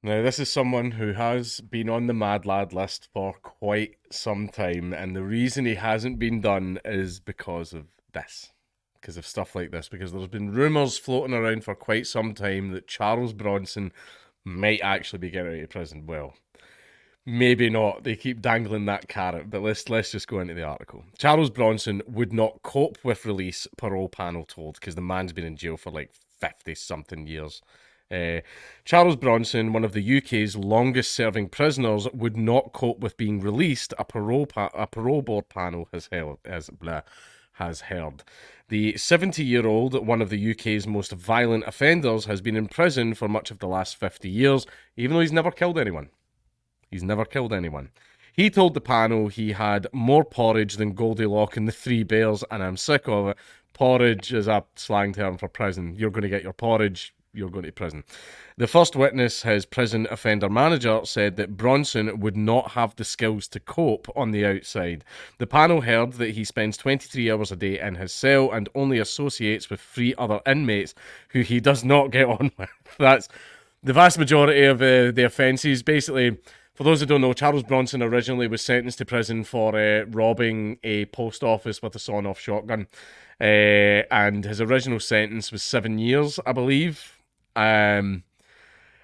Now, this is someone who has been on the Mad Lad list for quite some time, and the reason he hasn't been done is because of this. Because of stuff like this, because there's been rumours floating around for quite some time that Charles Bronson might actually be getting out of prison. Well, maybe not. They keep dangling that carrot, but let's just go into the article. Charles Bronson would not cope with release, parole panel told, because the man's been in jail for like 50 something years. Uh, Charles Bronson, one of the UK's longest serving prisoners, would not cope with being released, a parole board panel has heard. The 70-year-old, one of the UK's most violent offenders, has been in prison for much of the last 50 years, even though he's never killed anyone. He's never killed anyone. He told the panel he had more porridge than Goldilocks and the Three Bears, and I'm sick of it. Porridge is a slang term for prison. You're going to get your porridge, you're going to prison. The first witness, his prison offender manager, said that Bronson would not have the skills to cope on the outside. The panel heard that he spends 23 hours a day in his cell and only associates with 3 other inmates who he does not get on with. That's the vast majority of the offences. Basically, for those who don't know, Charles Bronson originally was sentenced to prison for robbing a post office with a sawn-off shotgun. And his original sentence was 7 years, I believe. And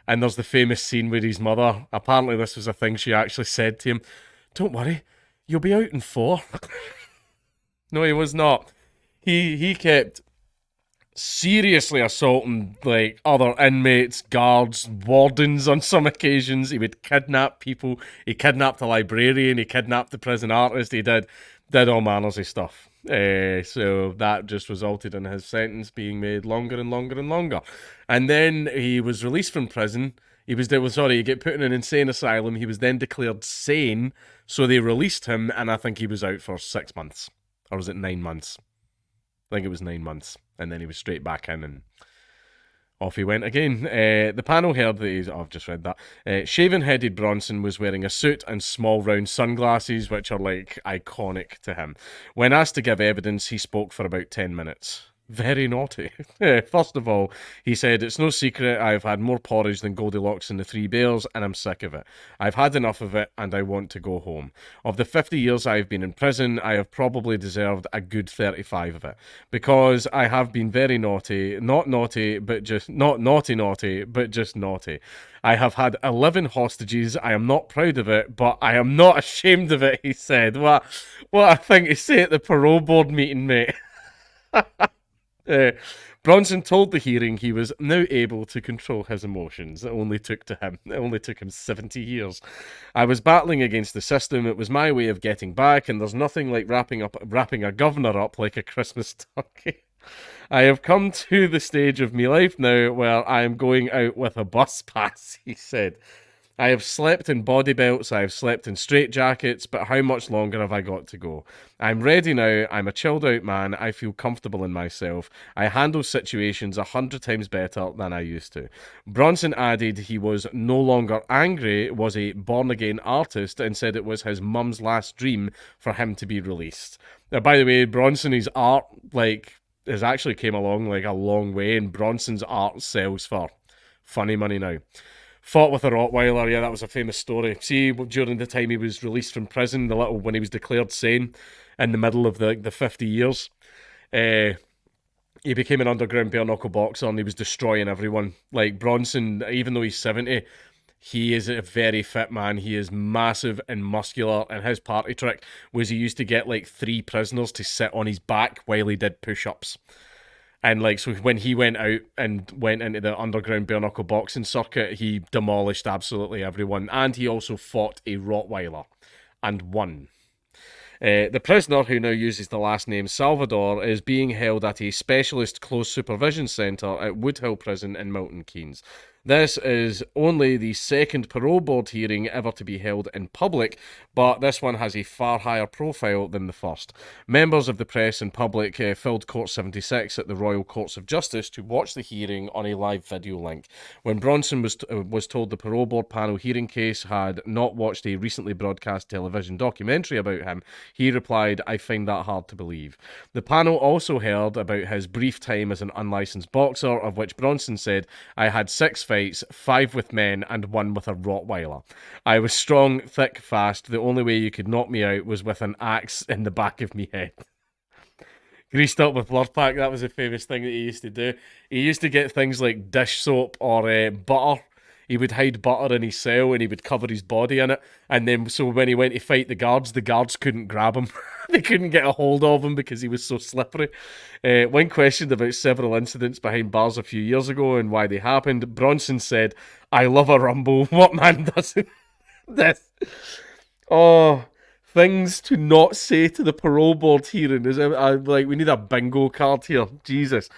there's the famous scene with his mother. Apparently, this was a thing she actually said to him. Don't worry, you'll be out in 4. No, he was not. He kept seriously assaulting like other inmates, guards, wardens on some occasions. He would kidnap people. He kidnapped a librarian. He kidnapped the prison artist. He did all manners of stuff. So that just resulted in his sentence being made longer and longer and longer. And then he was released from prison. He get put in an insane asylum. He was then declared sane, so they released him, and I think he was out for 6 months. Or was it 9 months? I think it was 9 months. And then he was straight back in and off he went again. The panel heard that I've just read that. Shaven-headed Bronson was wearing a suit and small round sunglasses, which are like iconic to him. When asked to give evidence, he spoke for about 10 minutes. Very naughty. First of all, he said, "It's no secret I've had more porridge than Goldilocks and the Three Bears, and I'm sick of it. I've had enough of it, and I want to go home. Of the 50 years I've been in prison, I have probably deserved a good 35 of it. Because I have been very naughty, not naughty, but just, not naughty naughty, but just naughty. I have had 11 hostages. I am not proud of it, but I am not ashamed of it," he said. What a thing to say at the parole board meeting, mate. Uh, Bronson told the hearing he was now able to control his emotions. It only took him 70 years. "I was battling against the system. It was my way of getting back, and there's nothing like wrapping a governor up like a Christmas turkey. I have come to the stage of my life now where I am going out with a bus pass," he said. "I have slept in body belts, I have slept in straitjackets, but how much longer have I got to go? I'm ready now, I'm a chilled out man, I feel comfortable in myself. I handle situations 100 times better than I used to." Bronson added he was no longer angry, was a born again artist, and said it was his mum's last dream for him to be released. Now, by the way, Bronson's art, has actually came along like a long way, and Bronson's art sells for funny money now. Fought with a Rottweiler, yeah, that was a famous story. See, during the time he was released from prison, when he was declared sane, in the middle of the 50 years, uh, he became an underground bare knuckle boxer and he was destroying everyone. Like Bronson, even though he's 70, he is a very fit man. He is massive and muscular, and his party trick was he used to get like 3 prisoners to sit on his back while he did push-ups. And so when he went out and went into the underground bare knuckle boxing circuit, he demolished absolutely everyone. And he also fought a Rottweiler and won. The prisoner, who now uses the last name Salvador, is being held at a specialist close supervision centre at Woodhill Prison in Milton Keynes. This is only the second parole board hearing ever to be held in public, but this one has a far higher profile than the first. Members of the press and public filled Court 76 at the Royal Courts of Justice to watch the hearing on a live video link. When Bronson was told the parole board panel hearing case had not watched a recently broadcast television documentary about him, he replied, "I find that hard to believe." The panel also heard about his brief time as an unlicensed boxer, of which Bronson said, "I had 6 fights fights, 5 with men, and 1 with a Rottweiler. I was strong, thick, fast. The only way you could knock me out was with an axe in the back of me head. Greased up with Lurpak, that was a famous thing that he used to do. He used to get things like dish soap or butter. He would hide butter in his cell and he would cover his body in it. And then, so when he went to fight the guards couldn't grab him. They couldn't get a hold of him because he was so slippery. When questioned about several incidents behind bars a few years ago and why they happened, Bronson said, "I love a rumble. What man doesn't?" This. Oh, things to not say to the parole board hearing. Like, we need a bingo card here. Jesus.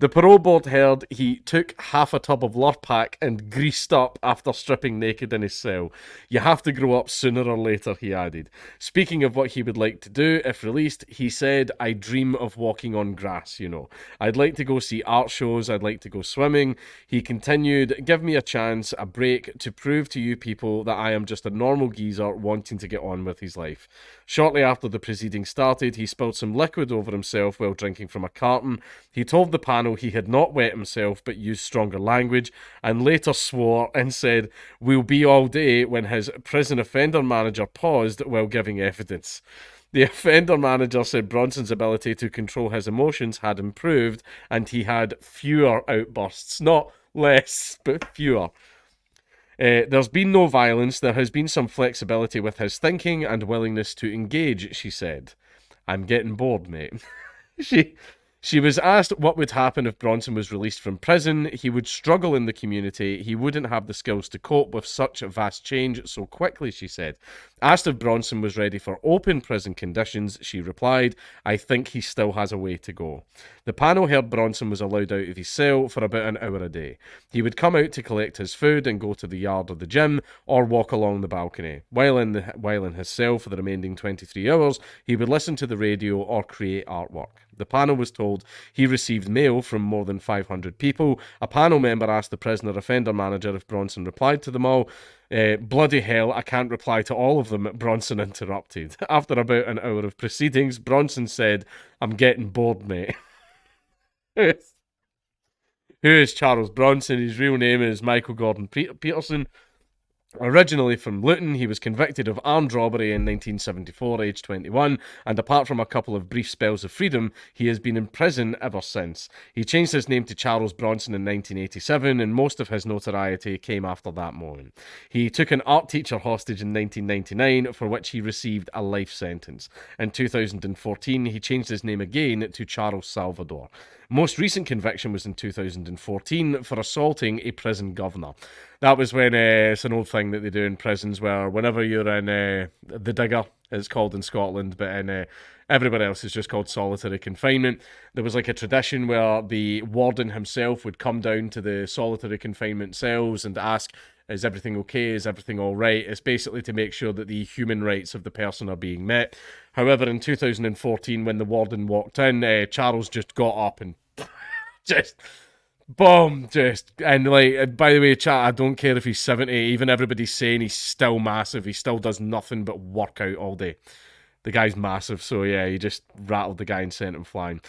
The parole board heard he took half a tub of Lurpak and greased up after stripping naked in his cell. You have to grow up sooner or later, he added. Speaking of what he would like to do if released, he said, "I dream of walking on grass, you know. I'd like to go see art shows, I'd like to go swimming." He continued, "Give me a chance, a break, to prove to you people that I am just a normal geezer wanting to get on with his life." Shortly after the proceedings started, he spilled some liquid over himself while drinking from a carton. He told the panel he had not wet himself but used stronger language, and later swore and said, "We'll be all day," when his prison offender manager paused while giving evidence. The offender manager said Bronson's ability to control his emotions had improved and he had fewer outbursts. Not less, but fewer. There's been no violence. There has been some flexibility with his thinking and willingness to engage, she said. I'm getting bored, mate. She was asked what would happen if Bronson was released from prison. He would struggle in the community. He wouldn't have the skills to cope with such a vast change so quickly, she said. Asked if Bronson was ready for open prison conditions, she replied, "I think he still has a way to go." The panel heard Bronson was allowed out of his cell for about an hour a day. He would come out to collect his food and go to the yard or the gym or walk along the balcony. While in his cell for the remaining 23 hours, he would listen to the radio or create artwork. The panel was told he received mail from more than 500 people. A panel member asked the prisoner offender manager if Bronson replied to them all. "Bloody hell, I can't reply to all of them," Bronson interrupted. After about an hour of proceedings, Bronson said, "I'm getting bored, mate." Who is Charles Bronson? His real name is Michael Gordon Peterson. Originally from Luton, he was convicted of armed robbery in 1974, aged 21, and apart from a couple of brief spells of freedom, he has been in prison ever since. He changed his name to Charles Bronson in 1987, and most of his notoriety came after that moment. He took an art teacher hostage in 1999, for which he received a life sentence. In 2014, he changed his name again to Charles Salvador. Most recent conviction was in 2014 for assaulting a prison governor. That was when it's an old thing that they do in prisons where whenever you're in the digger, it's called in Scotland, but in everybody else it's just called solitary confinement. There was like a tradition where the warden himself would come down to the solitary confinement cells and ask, "Is everything okay? Is everything all right?" It's basically to make sure that the human rights of the person are being met. However, in 2014, when the warden walked in, Charles just got up and just boom, and like, by the way, chat, I don't care if he's 70, even everybody's saying he's still massive, he still does nothing but work out all day. The guy's massive, so yeah, he just rattled the guy and sent him flying.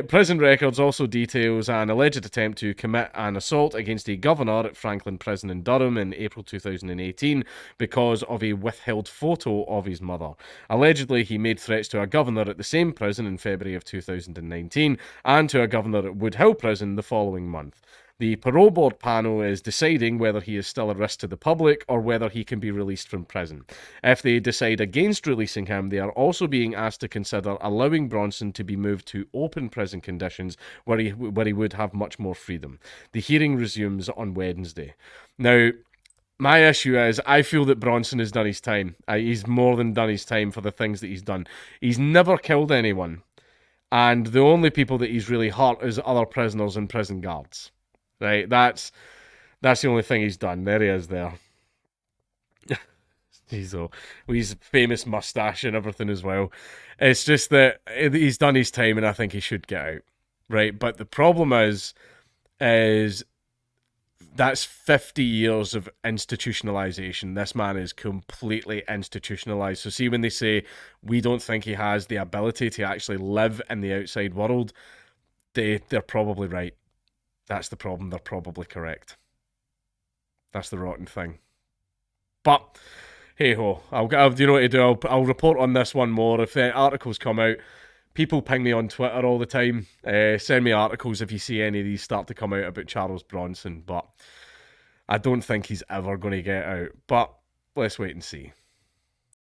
Prison records also details an alleged attempt to commit an assault against a governor at Franklin Prison in Durham in April 2018 because of a withheld photo of his mother. Allegedly, he made threats to a governor at the same prison in February of 2019 and to a governor at Woodhill Prison the following month. The parole board panel is deciding whether he is still a risk to the public or whether he can be released from prison. If they decide against releasing him, they are also being asked to consider allowing Bronson to be moved to open prison conditions where he would have much more freedom. The hearing resumes on Wednesday. Now, my issue is I feel that Bronson has done his time. He's more than done his time for the things that he's done. He's never killed anyone. And the only people that he's really hurt is other prisoners and prison guards. Right, that's the only thing he's done. There he is there. He's with his famous mustache and everything as well. It's just that he's done his time and I think he should get out. Right, but the problem is that's 50 years of institutionalization. This man is completely institutionalized. So see, when they say we don't think he has the ability to actually live in the outside world, they're probably right. That's the problem. They're probably correct. That's the rotten thing. But hey ho, do you know what to do? I'll report on this one more if articles come out. People ping me on Twitter all the time. Send me articles if you see any of these start to come out about Charles Bronson, but I don't think he's ever going to get out. But let's wait and see.